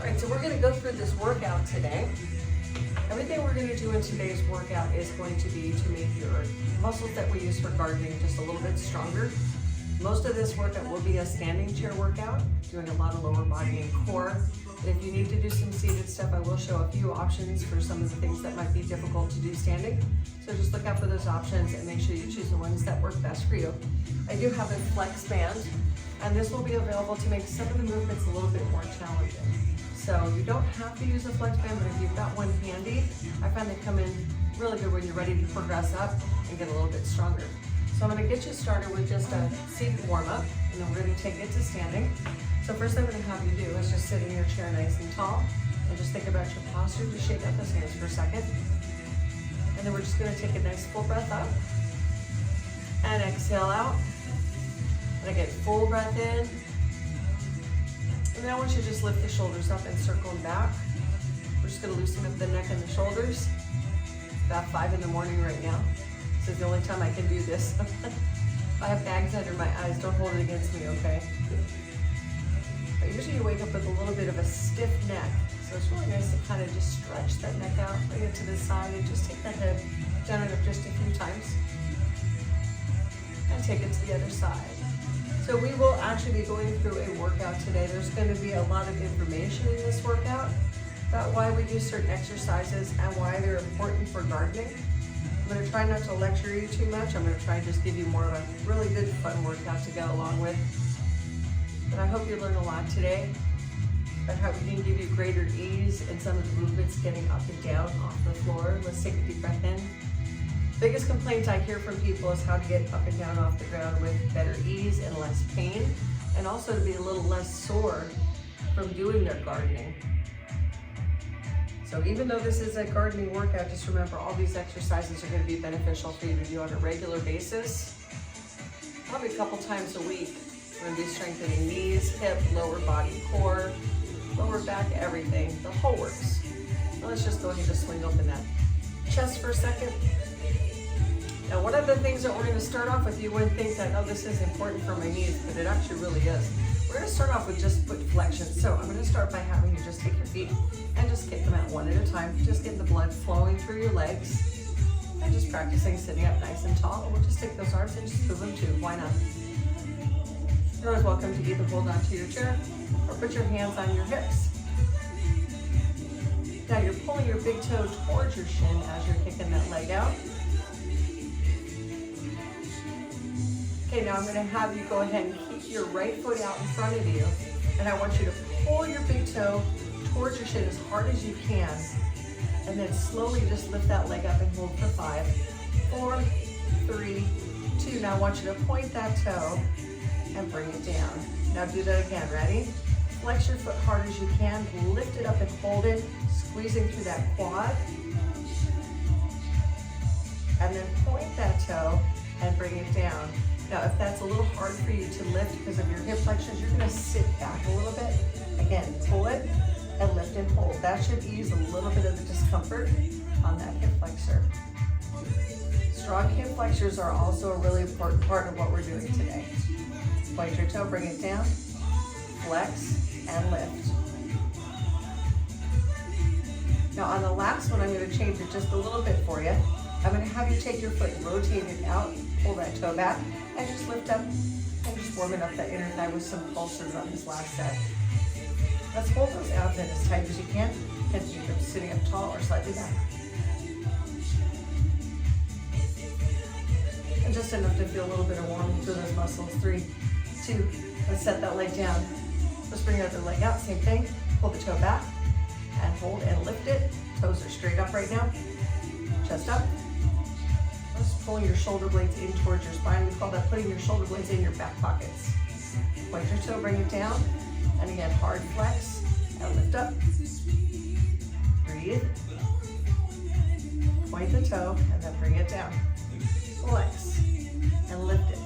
All right, so we're gonna go through this workout today. Everything we're gonna do in today's workout is going to be to make your muscles that we use for gardening just a little bit stronger. Most of this workout will be a standing chair workout, doing a lot of lower body and core. And if you need to do some seated stuff, I will show a few options for some of the things that might be difficult to do standing. So just look out for those options and make sure you choose the ones that work best for you. I do have a flex band, and this will be available to make some of the movements a little bit more challenging. So you don't have to use a flex band, but if you've got one handy, I find they come in really good when you're ready to progress up and get a little bit stronger. So I'm gonna get you started with just a seated warm up, and then we're gonna take it to standing. So first I'm gonna have you do is just sit in your chair nice and tall, and just think about your posture. Just shake out those hands for a second. And then we're just gonna take a nice full breath up, and exhale out. And again, full breath in. And then I want you to just lift the shoulders up and circle them back. We're just gonna loosen up the neck and the shoulders. It's about 5 in the morning right now. This is the only time I can do this. If I have bags under my eyes, don't hold it against me, okay? But usually you wake up with a little bit of a stiff neck. So it's really nice to kind of just stretch that neck out, bring it to the side, and just take that head down and up just a few times. And take it to the other side. So we will actually be going through a workout today. There's going to be a lot of information in this workout about why we do certain exercises and why they're important for gardening. I'm going to try not to lecture you too much. I'm going to try and just give you more of a really good fun workout to go along with. But I hope you learn a lot today about how we can give you greater ease in some of the movements getting up and down off the floor. Let's take a deep breath in. Biggest complaint I hear from people is how to get up and down off the ground with better ease and less pain, and also to be a little less sore from doing their gardening. So even though this is a gardening workout, just remember all these exercises are going to be beneficial for you to do on a regular basis, probably a couple times a week. We're going to be strengthening knees, hip, lower body, core, lower back, everything, the whole works. Now let's just go ahead and swing open that chest for a second. Now, one of the things that we're going to start off with, you wouldn't think that, oh, this is important for my knees, but it actually really is. We're going to start off with just foot flexion. So I'm going to start by having you just take your feet and just kick them out one at a time. Just get the blood flowing through your legs and just practicing sitting up nice and tall. And we'll just take those arms and just move them too. Why not? You're always welcome to either hold onto your chair or put your hands on your hips. Now you're pulling your big toe towards your shin as you're kicking that leg out. Okay, now I'm going to have you go ahead and keep your right foot out in front of you, and I want you to pull your big toe towards your shin as hard as you can, and then slowly just lift that leg up and hold for 5, 4, 3, 2. Now I want you to point that toe and bring it down. Now do that again. Ready? Flex your foot hard as you can, lift it up and hold it, squeezing through that quad, and then point that toe and bring it down. Now, if that's a little hard for you to lift because of your hip flexors, you're going to sit back a little bit. Again, pull it and lift and hold. That should ease a little bit of the discomfort on that hip flexor. Strong hip flexors are also a really important part of what we're doing today. Point your toe, bring it down, flex, and lift. Now, on the last one, I'm going to change it just a little bit for you. I'm going to have you take your foot, rotate it out, pull that toe back, and just lift up and just warming up that inner thigh with some pulses on this last set. Let's hold those abs in as tight as you can, and you can sitting up tall or slightly back. And just enough to feel a little bit of warming through those muscles. 3, 2, let's set that leg down. Let's bring the other leg out, same thing. Pull the toe back and hold and lift it. Toes are straight up right now. Chest up. Just pulling your shoulder blades in towards your spine. We call that putting your shoulder blades in your back pockets. Point your toe, bring it down. And again, hard flex and lift up. Breathe. Point the toe and then bring it down. Flex and lift it.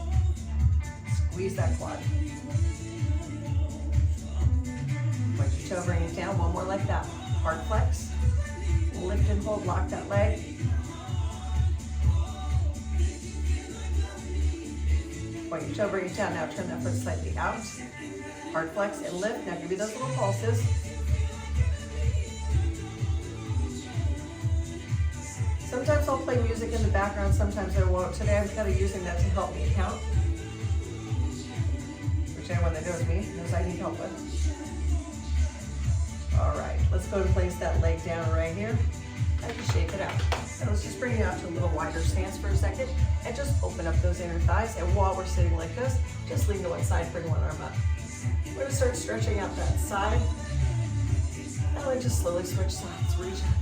Squeeze that quad. Point your toe, bring it down. One more like that. Hard flex. Lift and hold, lock that leg. Point your toe, bring it down. Now turn that foot slightly out. Hard flex and lift. Now give me those little pulses. Sometimes I'll play music in the background, sometimes I won't. Today I'm kind of using that to help me count, which anyone that knows me knows I need help with. All right, let's go and place that leg down right here and just shake it out. And let's just bring it out to a little wider stance for a second and just open up those inner thighs. And while we're sitting like this, just lean to one side, bring one arm up. We're gonna start stretching out that side. And then just slowly switch sides, reach up.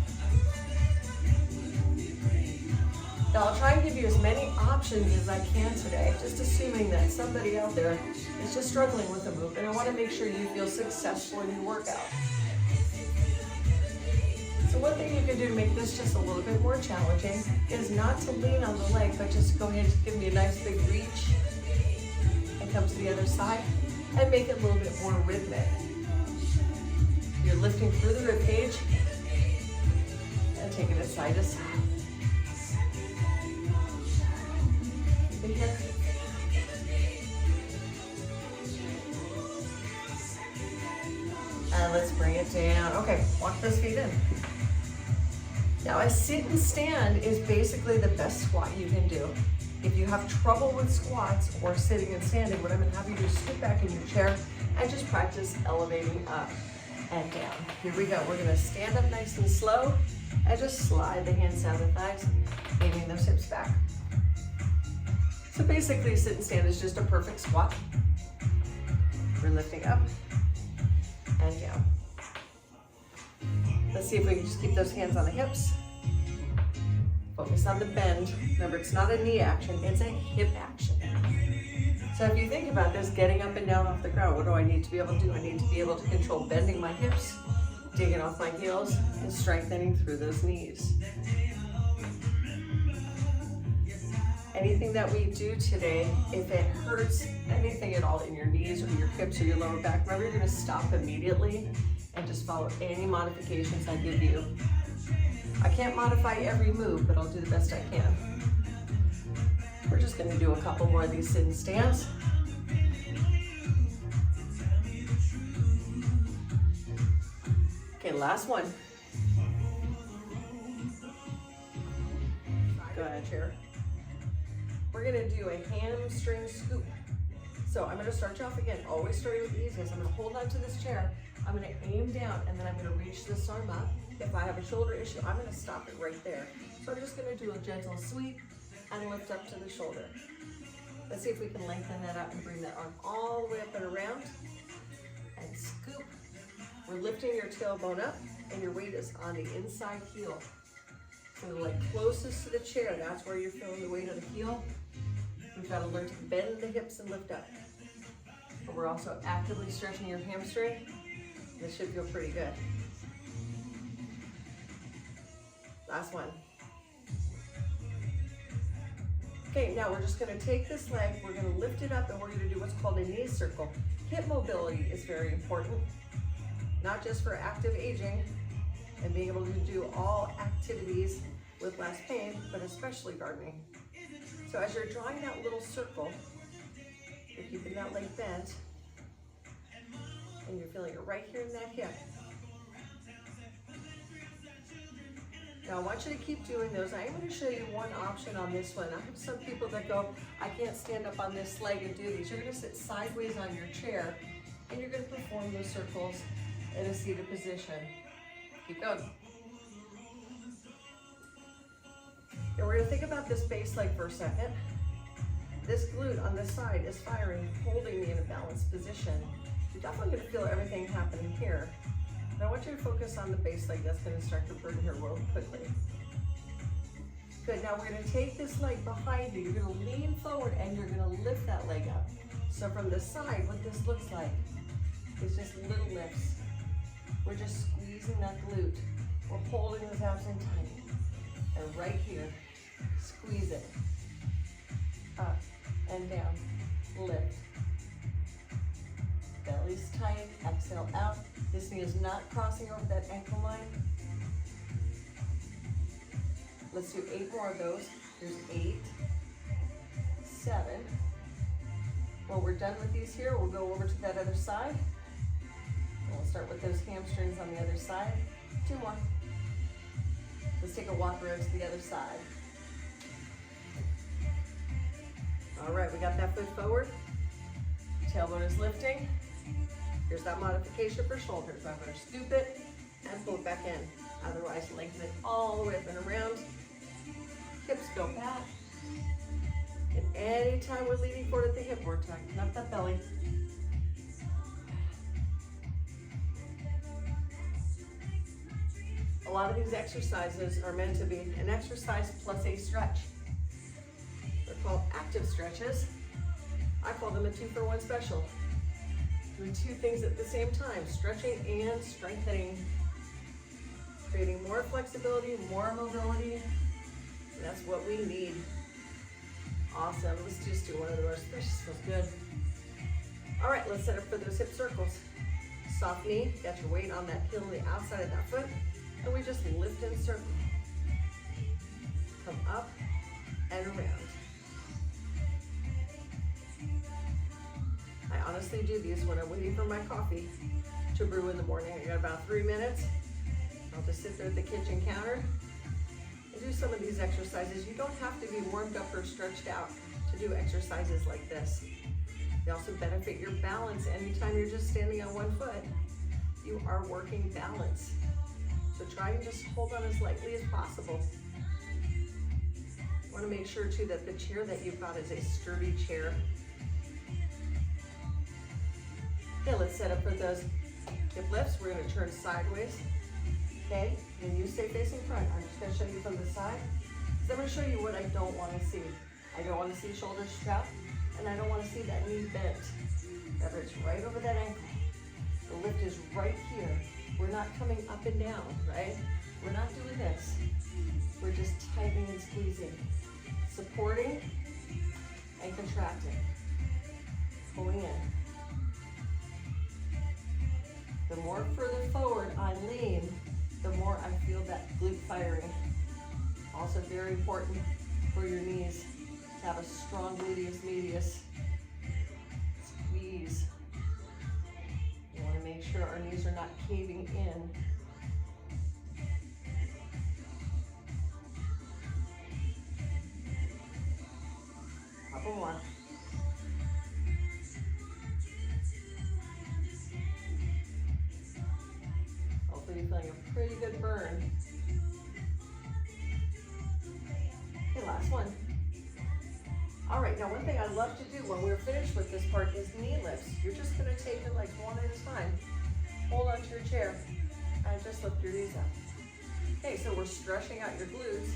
Now I'll try and give you as many options as I can today, just assuming that somebody out there is just struggling with a move, and I want to make sure you feel successful in your workout. So one thing you can do to make this just a little bit more challenging is not to lean on the leg, but just go ahead and give me a nice big reach and come to the other side and make it a little bit more rhythmic. You're lifting through the rib cage and taking it side to side. Here. And let's bring it down. Okay, walk those feet in. Now a sit and stand is basically the best squat you can do. If you have trouble with squats or sitting and standing, what I'm gonna have you do is scoot back in your chair and just practice elevating up and down. Here we go. We're gonna stand up nice and slow and just slide the hands down the thighs, leaning those hips back. So basically, sit and stand is just a perfect squat. We're lifting up and down. Let's see if we can just keep those hands on the hips. Focus on the bend. Remember, it's not a knee action, it's a hip action. So if you think about this, getting up and down off the ground, what do I need to be able to do? I need to be able to control bending my hips, digging off my heels, and strengthening through those knees. Anything that we do today, if it hurts anything at all in your knees or your hips or your lower back, remember you're gonna stop immediately and just follow any modifications I give you. I can't modify every move, but I'll do the best I can. We're just gonna do a couple more of these sit and stands. Okay, last one. Go ahead, chair. We're gonna do a hamstring scoop. So I'm gonna start you off again, always starting with the easiest. I'm gonna hold on to this chair, I'm gonna aim down, and then I'm gonna reach this arm up. If I have a shoulder issue, I'm gonna stop it right there. So I'm just gonna do a gentle sweep and lift up to the shoulder. Let's see if we can lengthen that out and bring that arm all the way up and around. And scoop. We're lifting your tailbone up, and your weight is on the inside heel. So the leg closest to the chair, that's where you're feeling the weight of the heel. We've got to learn to bend the hips and lift up. But we're also actively stretching your hamstring. This should feel pretty good. Last one. Okay, now we're just going to take this leg, we're going to lift it up, and we're going to do what's called a knee circle. Hip mobility is very important, not just for active aging and being able to do all activities with less pain, but especially gardening. So as you're drawing that little circle, you're keeping that leg bent, and you're feeling it right here in that hip. Now I want you to keep doing those. I am going to show you one option on this one. I have some people that go, I can't stand up on this leg and do these. You're going to sit sideways on your chair, and you're going to perform those circles in a seated position. Keep going. And we're going to think about this base leg for a second. This glute on this side is firing, holding me in a balanced position. You're definitely going to feel everything happening here. But I want you to focus on the base leg. That's going to start to burn here real quickly. Good. Now we're going to take this leg behind you. You're going to lean forward and you're going to lift that leg up. So from the side, what this looks like is just little lifts. We're just squeezing that glute. We're holding those abs in tight. And right here, squeeze it. Up and down. Lift. Belly's tight. Exhale out. This knee is not crossing over that ankle line. Let's do 8 more of those. There's 8, 7. When we're done with these here, we'll go over to that other side. And we'll start with those hamstrings on the other side. 2 more. Let's take a walk around to the other side. All right, we got that foot forward. Tailbone is lifting. Here's that modification for shoulders. I'm going to scoop it and pull it back in. Otherwise, lengthen it all the way up and around. Hips go back. And anytime we're leaning forward at the hip, we're tightening up that belly. A lot of these exercises are meant to be an exercise plus a stretch. They're called active stretches. I call them a 2-for-1 special. Doing two things at the same time, stretching and strengthening. Creating more flexibility, more mobility. That's what we need. Awesome, let's just do one of those. This feels good. All right, let's set up for those hip circles. Soft knee, got your weight on that heel on the outside of that foot, and we just lift and circle. Come up and around. I honestly do these when I'm waiting for my coffee to brew in the morning. I got about 3 minutes. I'll just sit there at the kitchen counter and do some of these exercises. You don't have to be warmed up or stretched out to do exercises like this. They also benefit your balance. Anytime you're just standing on one foot, you are working balance. So try and just hold on as lightly as possible. You want to make sure too that the chair that you've got is a sturdy chair. Okay, let's set up for those hip lifts. We're going to turn sideways. Okay, and you stay facing front. I'm just going to show you from the side. So I'm going to show you what I don't want to see. I don't want to see shoulders strapped, and I don't want to see that knee bent. Remember, it's right over that ankle. The lift is right here. We're not coming up and down, right? We're not doing this. We're just tightening and squeezing, supporting and contracting, pulling in. The more further forward I lean, the more I feel that glute firing. Also very important for your knees to have a strong gluteus medius. Squeeze. You want to make sure our knees are not caving in. Couple more. Hopefully you're feeling a pretty good burn. Okay, last one. All right, now one thing I love to do when we're finished with this part is knee lifts. You're just gonna take it like one at a time. Hold onto your chair and just lift your knees up. Okay, so we're stretching out your glutes.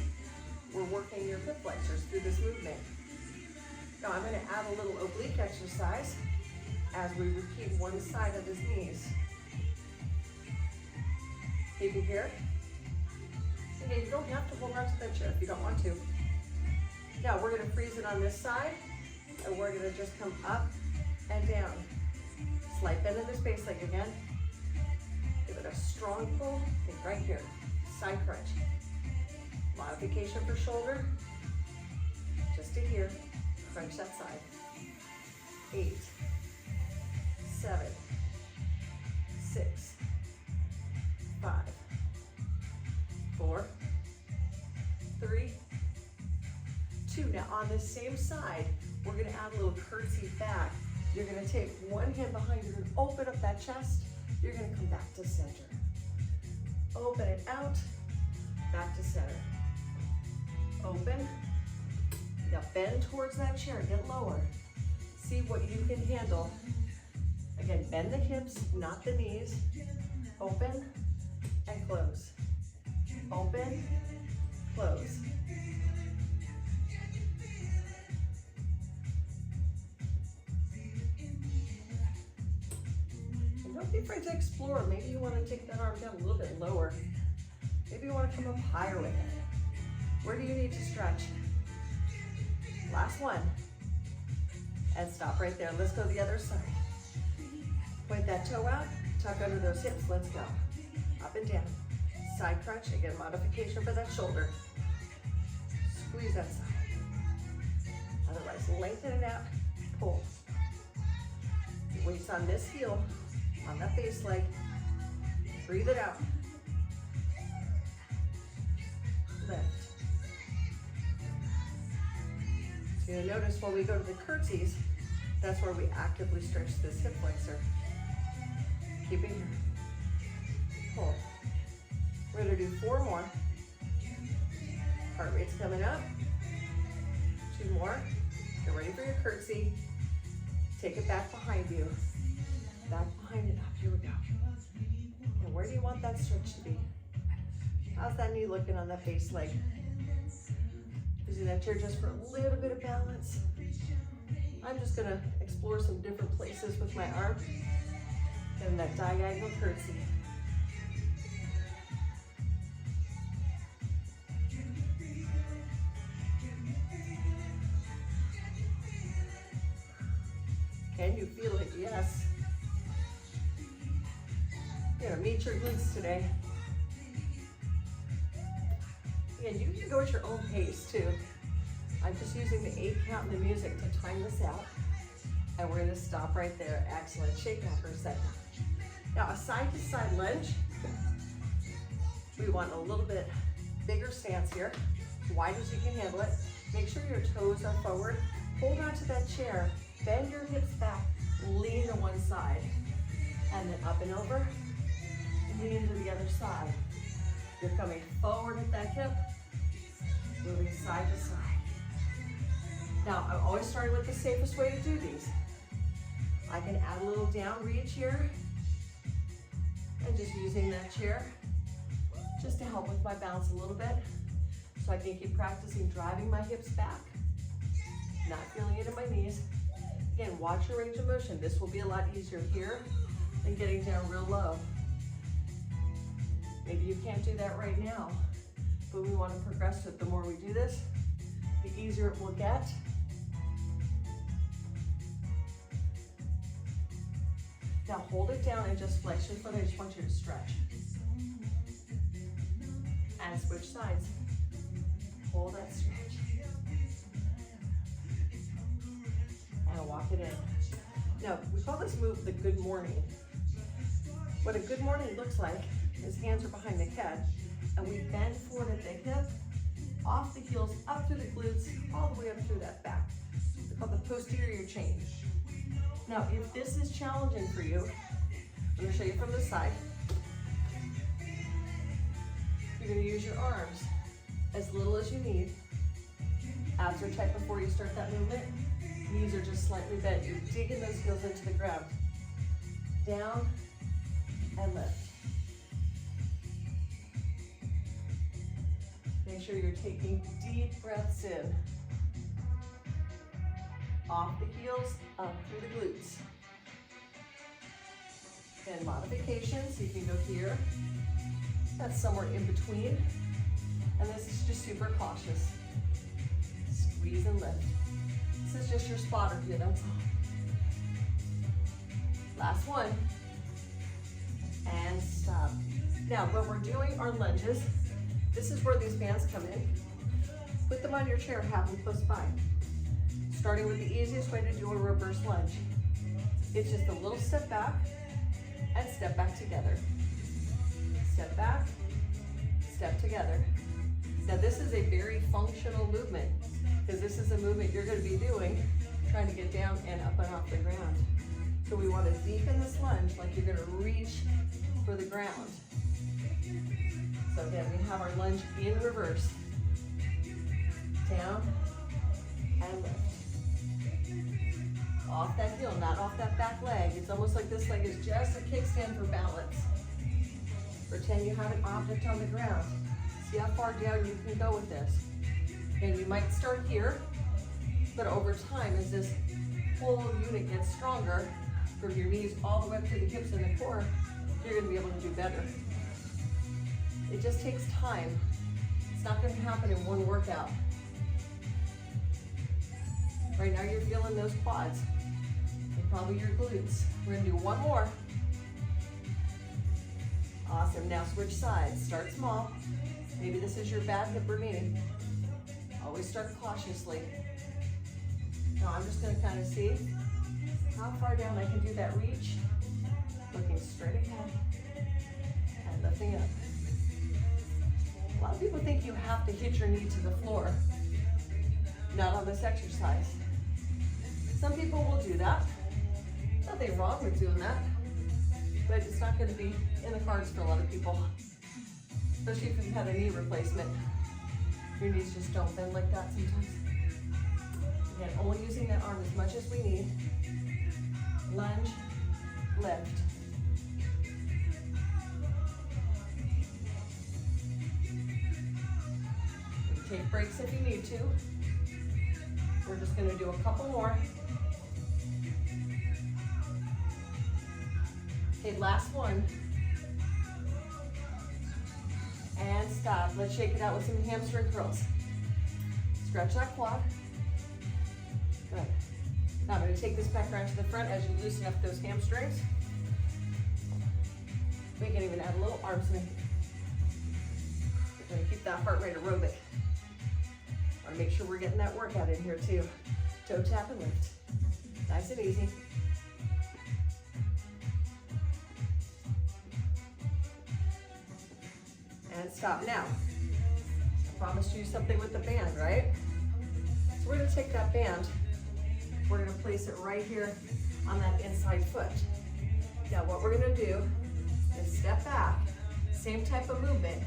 We're working your hip flexors through this movement. Now I'm gonna add a little oblique exercise as we repeat one side of his knees. Keep it here. Okay, you don't have to hold on to that chair if you don't want to. Now we're gonna freeze it on this side, and we're gonna just come up and down. Slight bend in the space leg again. Give it a strong pull. Think right here. Side crunch. Modification for shoulder. Just to here. Crunch that side. 8, 7, 6, 5, 4, 3, 2. Now on the same side, we're gonna add a little curtsy back. You're gonna take one hand behind you and open up that chest. You're gonna come back to center. Open it out, back to center. Open. Now bend towards that chair, get lower. See what you can handle. Again, bend the hips, not the knees. Open and close. Open, close. And don't be afraid to explore. Maybe you want to take that arm down a little bit lower. Maybe you want to come up higher with it. Where do you need to stretch? Last one. And stop right there. Let's go the other side. Point that toe out, tuck under those hips, let's go. Up and down. Side crunch, again, modification for that shoulder. Squeeze that side. Otherwise, lengthen it out, pull. Weight's on this heel, on that base leg. Breathe it out. lift. So you'll notice when we go to the curtsies, that's where we actively stretch this hip flexor. Keeping here. Pull. We're gonna do 4 more. Heart rate's coming up. 2 more. Get ready for your curtsy. Take it back behind you. Back behind and up. Here we go. And where do you want that stretch to be? How's that knee looking on that base leg? Using that chair just for a little bit of balance. I'm just gonna explore some different places with my arm. And that diagonal curtsy. Can you feel it? Yes. You're gonna meet your glutes today. And you can go at your own pace too. I'm just using the 8 count in the music to time this out. And we're gonna stop right there. Excellent. Shake out for a second. Now a side to side lunge. We want a little bit bigger stance here. As wide as you can handle it. Make sure your toes are forward. Hold on to that chair. Bend your hips back. Lean to one side. And then up and over. Lean to the other side. You're coming forward at that hip. Moving side to side. Now, I'm always starting with the safest way to do these. I can add a little down reach here. And just using that chair just to help with my balance a little bit. So I can keep practicing driving my hips back. Not feeling it in my knees. Again, watch your range of motion. This will be a lot easier here than getting down real low. Maybe you can't do that right now, but we want to progress it. The more we do this, the easier it will get. Now hold it down and just flex your foot. I just want you to stretch. And switch sides. Hold that stretch. And walk it in. Now, we call this move the good morning. What a good morning looks like is hands are behind the head, and we bend forward at the hip, off the heels, up through the glutes, all the way up through that back. It's called the posterior chain. Now, if this is challenging for you, I'm gonna show you from the side. You're gonna use your arms as little as you need. Abs are tight before you start that movement. Knees are just slightly bent. You're digging those heels into the ground. Down and lift. Make sure you're taking deep breaths in. Off the heels, up through the glutes. And modifications, you can go here. That's somewhere in between. And this is just super cautious. Squeeze and lift. This is just your spotter here, that's all. Last one. And stop. Now, when we're doing our lunges, this is where these bands come in. Put them on your chair, have them close by. Starting with the easiest way to do a reverse lunge. It's just a little step back and step back together. Step back, step together. Now this is a very functional movement because this is a movement you're going to be doing trying to get down and up and off the ground. So we want to deepen this lunge like you're going to reach for the ground. So again, we have our lunge in reverse. Down and lift. Off that heel, not off that back leg. It's almost like this leg is just a kickstand for balance. Pretend you have an object on the ground. See how far down you can go with this. And you might start here, but over time, as this whole unit gets stronger, from your knees all the way up to the hips and the core, you're gonna be able to do better. It just takes time. It's not gonna happen in one workout. Right now you're feeling those quads and probably your glutes. We're gonna do one more. Awesome, now switch sides. Start small. Maybe this is your bad hip remaining. Always start cautiously. Now I'm just gonna kind of see how far down I can do that reach. Looking straight ahead and lifting up. Love Some people think you have to hit your knee to the floor. Not on this exercise. Some people will do that. Nothing wrong with doing that, but it's not going to be in the cards for a lot of people, especially if you've had a knee replacement. Your knees just don't bend like that sometimes. Again, only using that arm as much as we need. Lunge, lift. Take breaks if you need to. We're just going to do a couple more. Okay, last one. And stop. Let's shake it out with some hamstring curls. Stretch that quad. Good. Now I'm going to take this back around to the front as you loosen up those hamstrings. We can even add a little arm swing. We're going to keep that heart rate aerobic. Want to make sure we're getting that workout in here too. Toe tap and lift. Nice and easy. And stop. Now, I promised you something with the band, right? So we're going to take that band, we're going to place it right here on that inside foot. Now what we're going to do is step back, same type of movement,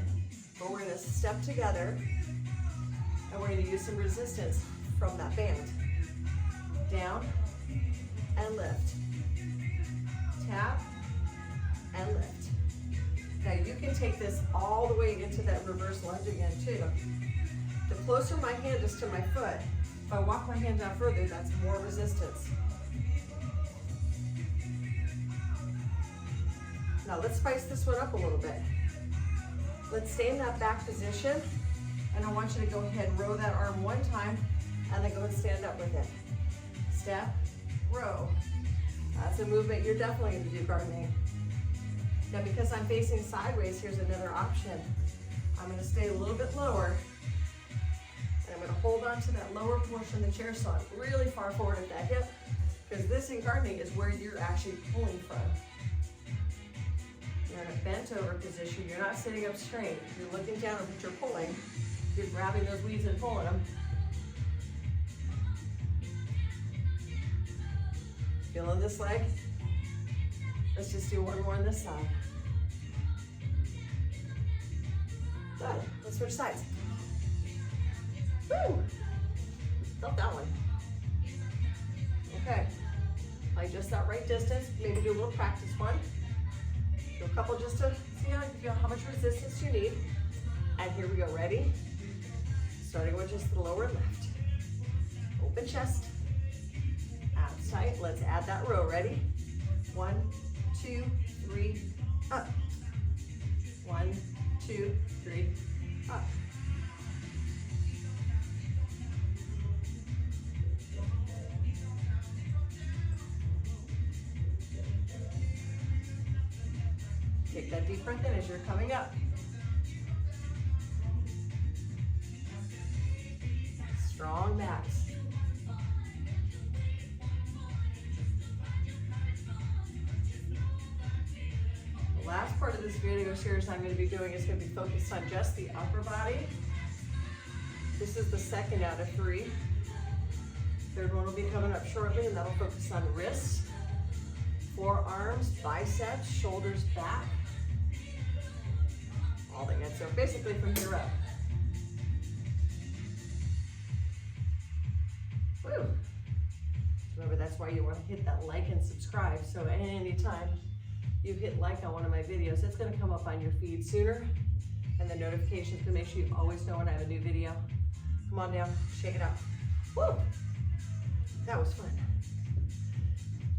but we're going to step together and we're going to use some resistance from that band. Down and lift. Tap and lift. Now you can take this all the way into that reverse lunge again too. The closer my hand is to my foot, if I walk my hand down further, that's more resistance. Now let's spice this one up a little bit. Let's stay in that back position, and I want you to go ahead and row that arm one time, and then go and stand up with it. Step, row. That's a movement you're definitely going to do gardening. Now because I'm facing sideways, here's another option. I'm going to stay a little bit lower, and I'm going to hold on to that lower portion of the chair so I'm really far forward at that hip, because this in gardening is where you're actually pulling from. You're in a bent over position. You're not sitting up straight. You're looking down at what you're pulling. You're grabbing those weeds and pulling them. Feeling this leg? Let's just do one more on this side. Good. Let's switch sides. Woo! Felt that one. Okay. Like just that right distance. Maybe do a little practice one. Do a couple just to see how much resistance you need. And here we go. Ready? Starting with just the lower left. Open chest. Abs tight. Let's add that row. Ready? 1, 2, 3, up. 1, 2, 3, up. Take that deep breath in as you're coming up. Strong backs. The last part of this video series I'm going to be doing is going to be focused on just the upper body. This is the second out of 3. Third one will be coming up shortly, and that'll focus on wrists, forearms, biceps, shoulders, back. All that good. So basically from here up. Woo! Remember, that's why you want to hit that like and subscribe. So anytime you hit like on one of my videos, it's going to come up on your feed sooner, and the notifications can make sure you always know when I have a new video. Come on down, shake it out. Woo! That was fun.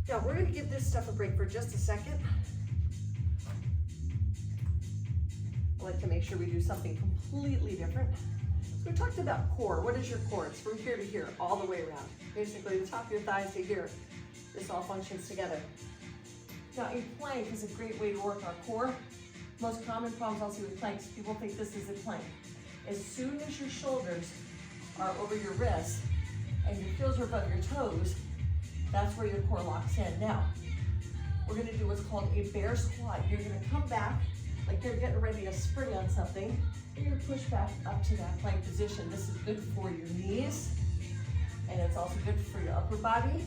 Now we're going to give this stuff a break for just a second. I like to make sure we do something completely different. So we talked about core. What is your core? It's from here to here, all the way around. Basically the top of your thighs to here. This all functions together. Now a plank is a great way to work our core. Most common problems I'll see with planks, people think this is a plank. As soon as your shoulders are over your wrists and your heels are above your toes, that's where your core locks in. Now, we're gonna do what's called a bear squat. You're gonna come back like you're getting ready to spring on something, and you're pushed back up to that plank position. This is good for your knees, and it's also good for your upper body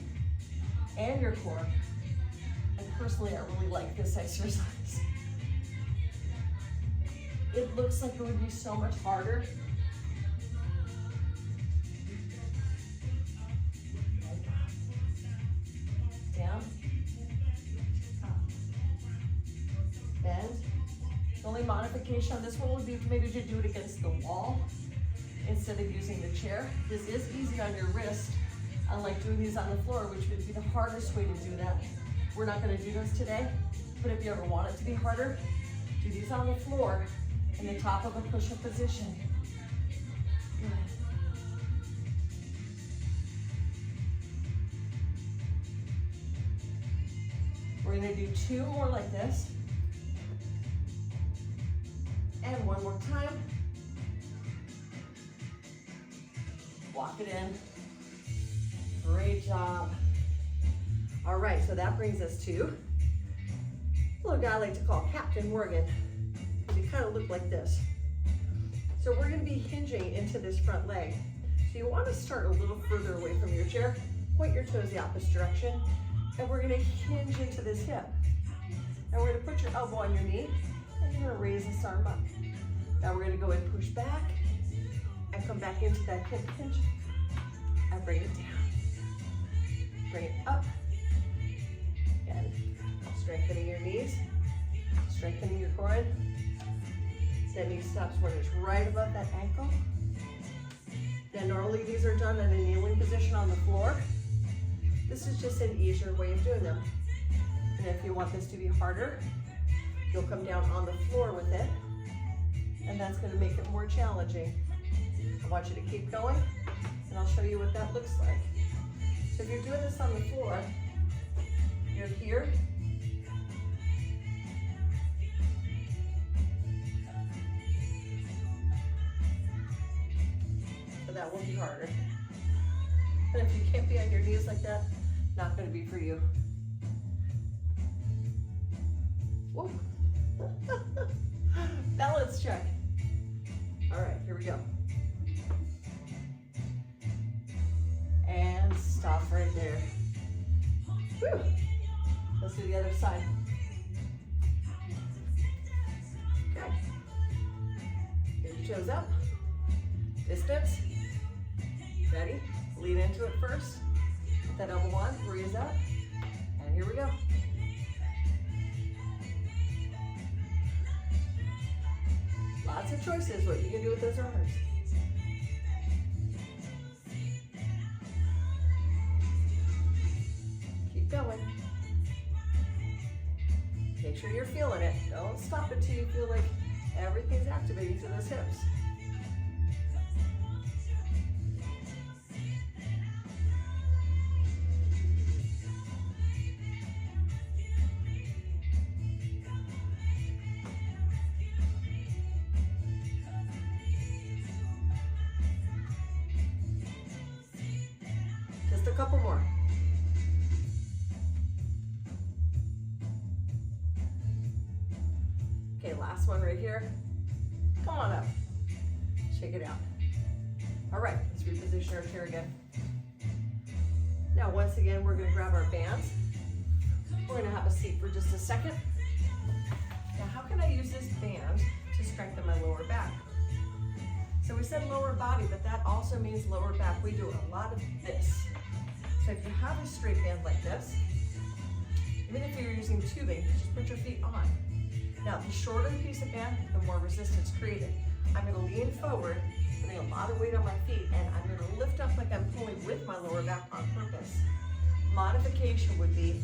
and your core. And personally, I really like this exercise. It looks like it would be so much harder. Down, up, bend. The only modification on this one would be maybe to do it against the wall instead of using the chair. This is easy on your wrist, unlike doing these on the floor, which would be the hardest way to do that. We're not going to do this today, but if you ever want it to be harder, do these on the floor in the top of a push-up position. Good. We're going to do 2 more like this. And one more time. Walk it in. Great job. All right, so that brings us to a little guy I like to call Captain Morgan. You kind of look like this. So we're going to be hinging into this front leg. So you want to start a little further away from your chair. Point your toes the opposite direction. And we're going to hinge into this hip. And we're going to put your elbow on your knee. And you're going to raise this arm up. Now we're going to go and push back. And come back into that hip hinge. And bring it down. Bring it up. And strengthening your knees. Strengthening your groin. That knee stops when it's right above that ankle. Now normally these are done in a kneeling position on the floor. This is just an easier way of doing them. And if you want this to be harder, you'll come down on the floor with it, and that's going to make it more challenging. I want you to keep going, and I'll show you what that looks like. So if you're doing this on the floor, you're here. So that will be harder. And if you can't be on your knees like that, not going to be for you. Whoa. Balance check. All right, here we go. And stop right there. Whew. Let's do the other side. Okay. Get your toes up. Distance. Ready? Lean into it first. Put that elbow on, raise up, and here we go. Lots of choices what you can do with those arms. Keep going. Make sure you're feeling it. Don't stop until you feel like everything's activating through those hips. Just a couple more. Okay, last one right here. Come on up. Shake it out. All right, let's reposition our chair again. Now, once again, we're going to grab our bands. We're going to have a seat for just a second. Now, how can I use this band to strengthen my lower back? So we said lower body, but that also means lower back. We do a lot of this. So if you have a straight band like this, even if you're using tubing, just put your feet on. Now, the shorter the piece of band, the more resistance created. I'm going to lean forward, putting a lot of weight on my feet, and I'm going to lift up like I'm pulling with my lower back on purpose. Modification would be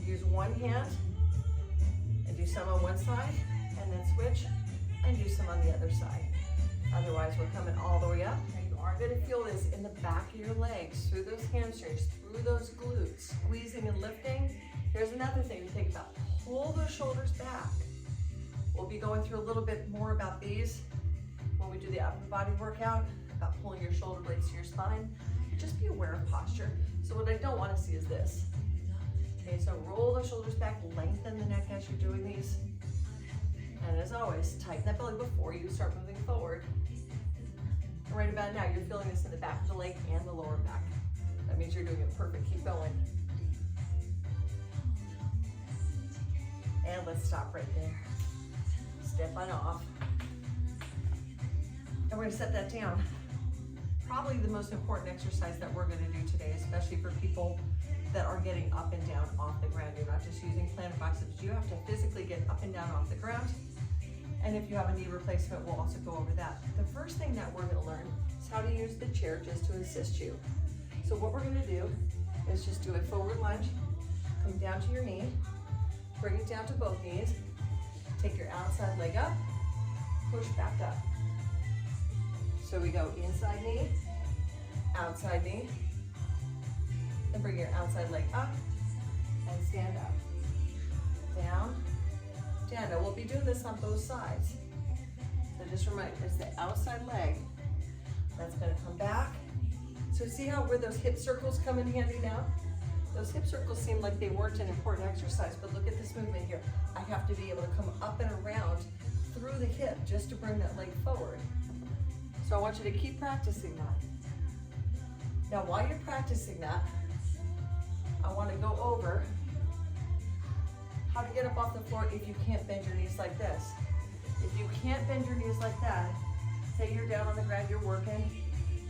use one hand and do some on one side, and then switch and do some on the other side. Otherwise, we're coming all the way up, and you are going to feel this in the back of your legs, through those hamstrings, through those glutes, squeezing and lifting. Here's another thing to think about. Pull those shoulders back. We'll be going through a little bit more about these when we do the upper body workout, about pulling your shoulder blades to your spine. Just be aware of posture. So what I don't want to see is this. Okay, so roll the shoulders back, lengthen the neck as you're doing these. And as always, tighten that belly before you start moving forward. And right about now, you're feeling this in the back of the leg and the lower back. That means you're doing it perfect. Keep going. And let's stop right there. Step on off. And we're gonna set that down. Probably the most important exercise that we're gonna do today, especially for people that are getting up and down off the ground. You're not just using plantar biceps. You have to physically get up and down off the ground. And if you have a knee replacement, we'll also go over that. The first thing that we're gonna learn is how to use the chair just to assist you. So what we're gonna do is just do a forward lunge, come down to your knee, bring it down to both knees, take your outside leg up, push back up. So we go inside knee, and bring your outside leg up and stand up. Down, down. Now we'll be doing this on both sides. So just remember, it's the outside leg that's gonna come back. So see how where those hip circles come in handy now? Those hip circles seem like they weren't an important exercise, but look at this movement here. I have to be able to come up and around through the hip just to bring that leg forward. So I want you to keep practicing that. Now while you're practicing that, I want to go over how to get up off the floor if you can't bend your knees like this. If you can't bend your knees like that, say you're down on the ground, you're working,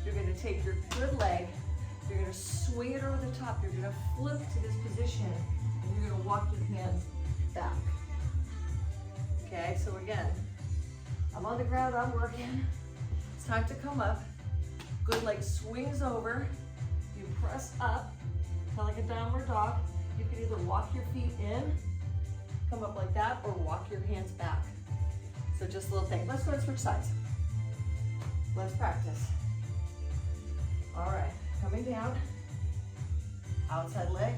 you're going to take your good leg, you're going to swing it over the top, you're going to flip to this position, and you're going to walk your hands back. Okay, so again, I'm on the ground, I'm working. It's time to come up. Good leg swings over, you press up, kind of like a downward dog. You can either walk your feet in, come up like that, or walk your hands back. So just a little thing. Let's go and switch sides. Let's practice. All right, coming down, outside leg,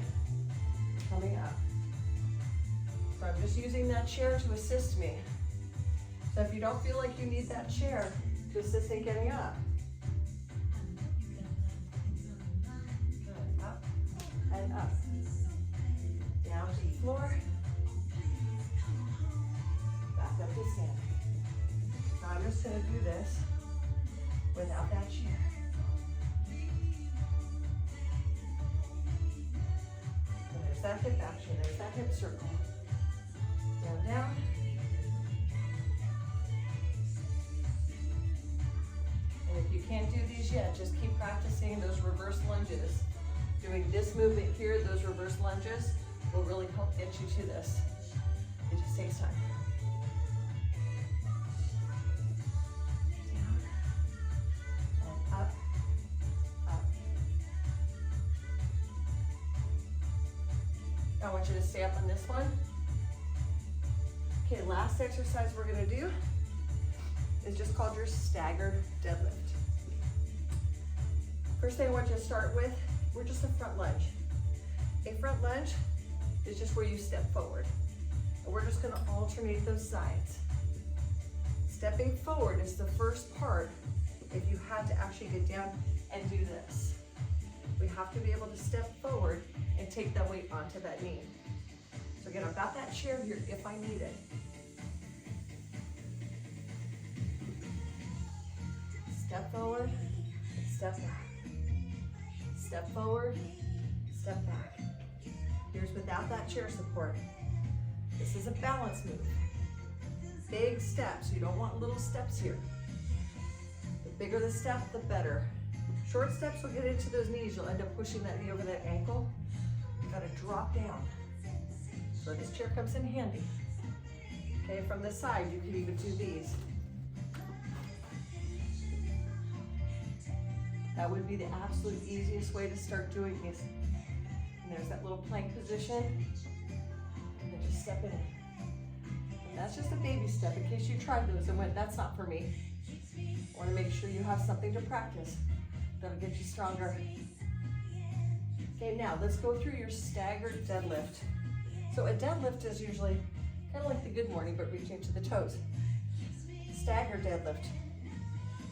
coming up. So I'm just using that chair to assist me. So if you don't feel like you need that chair to assist in getting up, good, up and up, down to the floor, back up to standing. Now I'm just gonna do this without that chair. And there's that hip action, there's that hip circle. Down, down. And if you can't do these yet, just keep practicing those reverse lunges. Doing this movement here, those reverse lunges, will really help get you to this. It just takes time. Down and up, up. I want you to stay up on this one. Okay, last exercise we're gonna do is just called your staggered deadlift. First thing I want you to start with, we're just a front lunge. A front lunge is just where you step forward. And we're just gonna alternate those sides. Stepping forward is the first part if you had to actually get down and do this. We have to be able to step forward and take that weight onto that knee. So again, I've got that chair here if I need it. Step forward, step back. Step forward, step back. Here's without that chair support. This is a balance move. Big steps, you don't want little steps here. The bigger the step, the better. Short steps will get into those knees. You'll end up pushing that knee over that ankle. You gotta drop down. So this chair comes in handy. Okay, from the side, you can even do these. That would be the absolute easiest way to start doing this. And there's that little plank position. And then just step in. And that's just a baby step in case you tried those and went, that's not for me. I want to make sure you have something to practice that'll get you stronger. Okay, now let's go through your staggered deadlift. So a deadlift is usually kind of like the good morning, but reaching to the toes. Staggered deadlift.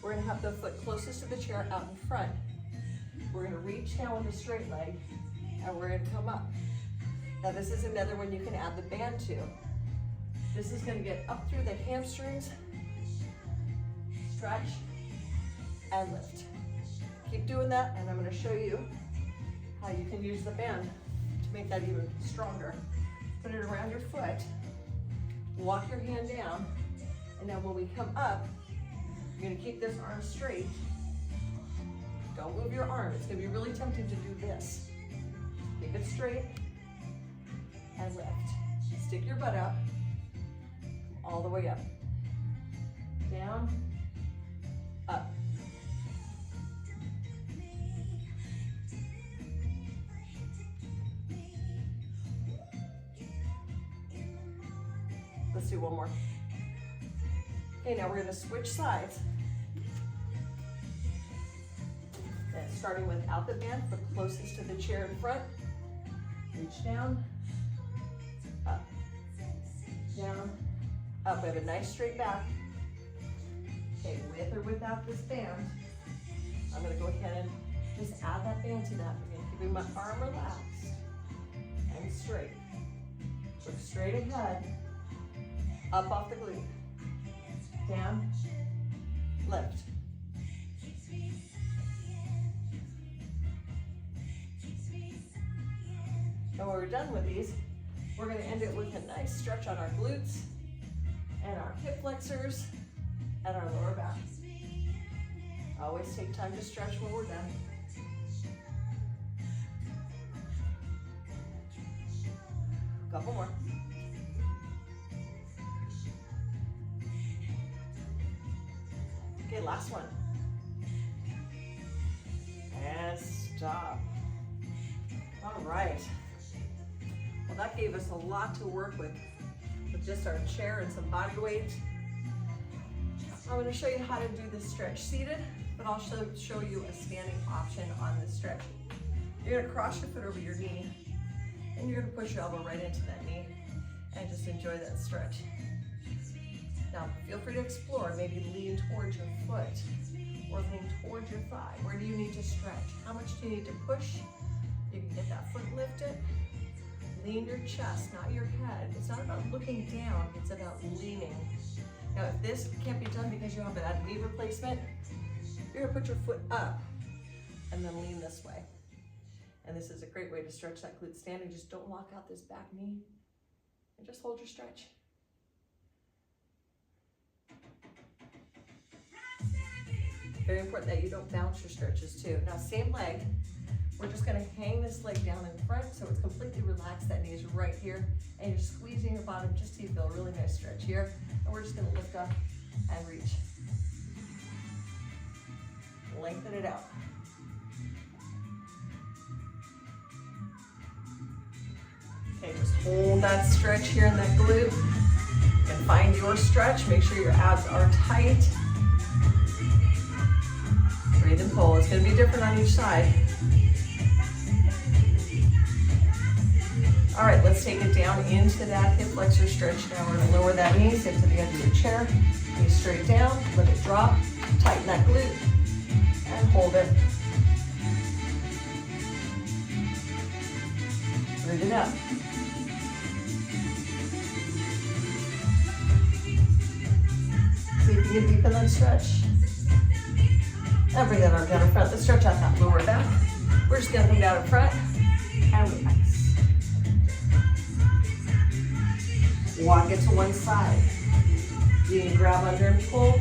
We're gonna have the foot closest to the chair out in front. We're gonna reach down with a straight leg, and we're gonna come up. Now this is another one you can add the band to. This is going to get up through the hamstrings. Stretch and lift. Keep doing that, and I'm going to show you how you can use the band to make that even stronger. Put it around your foot. Walk your hand down, and now when we come up, you're going to keep this arm straight. Don't move your arm. It's going to be really tempting to do this. Keep it straight and lift. Stick your butt out all the way up. Down, up. Let's do one more. Okay, now we're going to switch sides. And starting without the band, the closest to the chair in front. Reach down, up, down, up. We have a nice straight back. Okay, with or without this band, I'm going to go ahead and just add that band to that. I'm going to keep my arm relaxed and straight. Look straight ahead, up off the glute, down, lift. And when we're done with these, we're going to end it with a nice stretch on our glutes and our hip flexors and our lower back. Always take time to stretch when we're done. Couple more. Okay, last one. And stop. All right. Well, that gave us a lot to work with just our chair and some body weight. I'm going to show you how to do this stretch seated, but I'll show you a standing option on this stretch. You're going to cross your foot over your knee, and you're going to push your elbow right into that knee and just enjoy that stretch. Now, feel free to explore. Maybe lean towards your foot or lean towards your thigh. Where do you need to stretch? How much do you need to push? You can get that foot lifted. Lean your chest, not your head. It's not about looking down, it's about leaning. Now, if this can't be done because you have a knee replacement, you're gonna put your foot up and then lean this way. And this is a great way to stretch that glute standing. Just don't lock out this back knee and just hold your stretch. Very important that you don't bounce your stretches too. Now, same leg. We're just going to hang this leg down in front so it's completely relaxed. That knee is right here, and you're squeezing your bottom just so you feel a really nice stretch here. And we're just going to lift up and reach. Lengthen it out. Okay, just hold that stretch here in that glute and find your stretch. Make sure your abs are tight. Breathe and pull. It's going to be different on each side. All right, let's take it down into that hip flexor stretch. Now we're going to lower that knee, sit to the edge of your chair, knee straight down, let it drop, tighten that glute, and hold it. Breathe it out. See if you can deepen that stretch. And bring that arm down in front. Let's stretch out that lower back. We're just going to come down in front and relax. Walk it to one side. You can grab under and pull.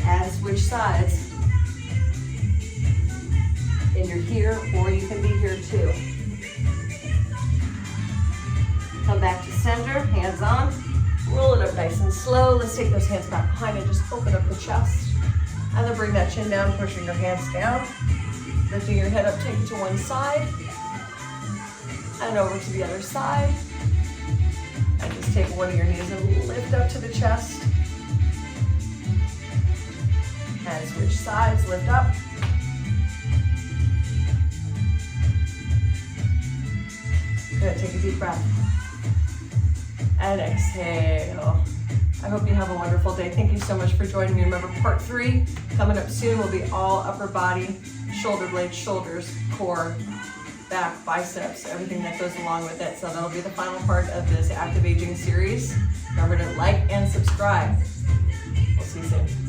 And switch sides. And you're here, or you can be here too. Come back to center, hands on. Roll it up nice and slow. Let's take those hands back behind and just open up the chest. And then bring that chin down, pushing your hands down. Lifting your head up, take it to one side. And over to the other side. And just take one of your knees and lift up to the chest. And switch sides, lift up. Good, take a deep breath. And exhale. I hope you have a wonderful day. Thank you so much for joining me. Remember, part 3 coming up soon will be all upper body, shoulder blades, shoulders, core, back, biceps, everything that goes along with it. So that'll be the final part of this active aging series. Remember to like and subscribe. We'll see you soon.